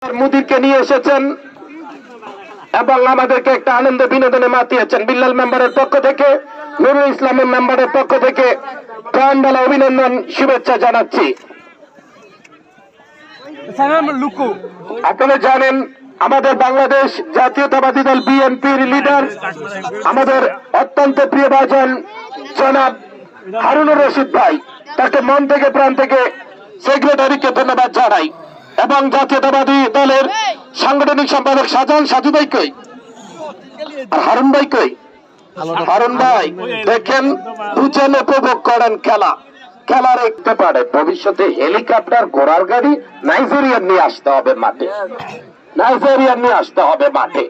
মুদিরকে নিয়ে এসেছেন এবং আমাদেরকে একটা আনন্দ বিনোদনে মাতিয়েছেন। বিল্লাল মেম্বারের পক্ষ থেকে, নুরুল ইসলামের মেম্বারের পক্ষ থেকে প্রাণঢালা অভিনন্দন, শুভেচ্ছা জানাচ্ছি। আপনারা জানেন আমাদের বাংলাদেশ জাতীয়তাবাদী দল বিএনপির লিডার, আমাদের অত্যন্ত প্রিয় ভাজন জনাব হারুনুর রশিদ ভাই, তাকে মন থেকে প্রাণ থেকে সেক্রেটারিকে ধন্যবাদ জানাই এবং জাতীয়তাবাদী দলের সাংগঠনিক সম্পাদক শাহজাহান সাজু ভাই কই, আর হারুন ভাই কই? হারুন ভাই দেখেন, দুজন উপভোগ করেন খেলা। খেলা রাখতে পারে ভবিষ্যতে হেলিকপ্টার, ঘোড়ার গাড়ি নাইজেরিয়ান নিয়ে আসতে হবে মাঠে, নাইজেরিয়ান নিয়ে আসতে হবে মাঠে।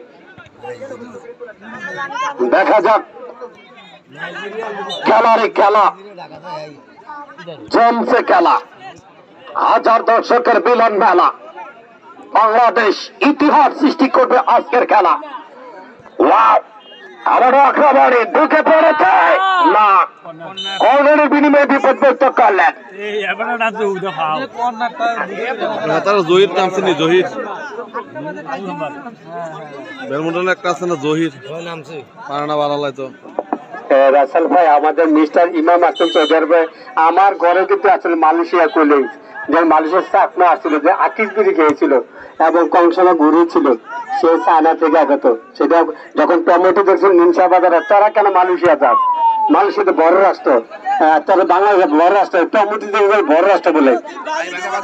দেখা যাক খেলারে খেলা, জমছে খেলা, হাজার দর্শকের মিলন মেলা। বাংলাদেশ ইতিহাস সৃষ্টি করবে আজকের খেলা। ওয়াও, আবারও আক্রমণে ঢুকে পড়েছে না, কর্নারের বিনিময়ে বিপদগ্রস্ত করলেন। তারা জহির নামছে নি, জহির বেলমুন্ডানে একটা আছে না, জহির নামছে, পারানা বাড়ালাই তো। রাসেল ভাই, আমাদের মিস্টার ইমাম আসল চৌধুরী ভাই, আমার ঘরে কিন্তু আসলে মালয়েশিয়া কলিগ, যে মালয়েশিয়ার চাকমা আসছিল, যে আকিসগিরি খেয়েছিল এবং কংসনা ঘুরিয়েছিল, সে চায়না থেকে আগত। সেটা যখন টমেটো দেখছেন নিমসা বাজারে, তারা কেন মালয়েশিয়া যান? মালয়েশিয়া বড় রাষ্ট্র, তবে বাংলাদেশ বড় রাষ্ট্র, টমেটো বড় রাষ্ট্র বলে।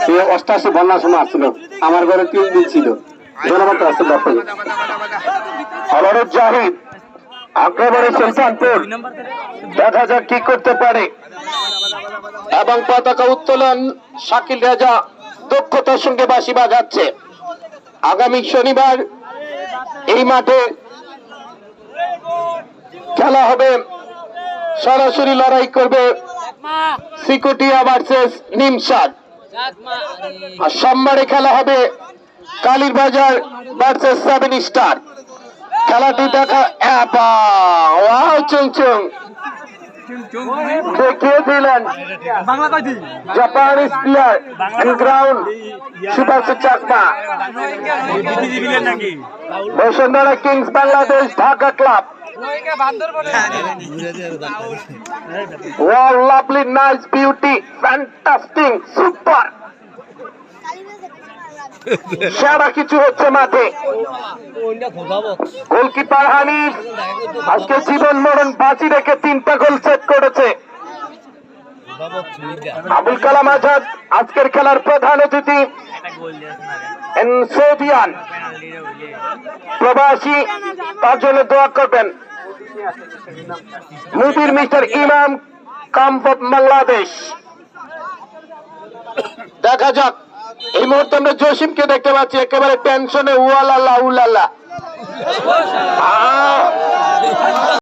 সে 88 বন্যার সময় আসছিল, আমার ঘরে 3 দিন ছিল। ধন্যবাদ রাসেল ভাই। আবারও জাহিদ আক্রমণে সুলতানপুর, দেখা যাক কি করতে পারে। এবং পতাকা উত্তোলন শাকিল রাজা দক্ষতার সঙ্গে বাঁশি বাজাচ্ছে। আগামী শনিবার এই মাঠে খেলা হবে, সরাসরি লড়াই করবে সিকুটিয়া ভার্সেস নিমসাদ, আর সোমবারে খেলা হবে কালীরবাজার ভার্সেস 7 স্টার। খেলাটি দেখা চুং দেখিয়ে দিলেন Japanese player ground Subhash Chakma, Bashundhara Kings Bangladesh Dhaka club. Wow, lovely, nice, beauty, fantastic, super. সারা কিছু হচ্ছে মাঠে। গোলকিপার হানিফ আজকে জীবন মরণ বাজি রেখে 3টা গোল সেট করেছে। আবুল কালাম আজাদ আজকের খেলার প্রধান অতিথি, সৌদিয়ান প্রবাসী, তার জন্য দোয়া করবেন। মুদির মিস্টার ইমাম কাম্প বাংলাদেশ। দেখা যাক, এই মুহূর্তে আমরা জসিমকে দেখতে পাচ্ছি একেবারে টেনশনে, উয়ালাল্লাহ উলাল্লাহ।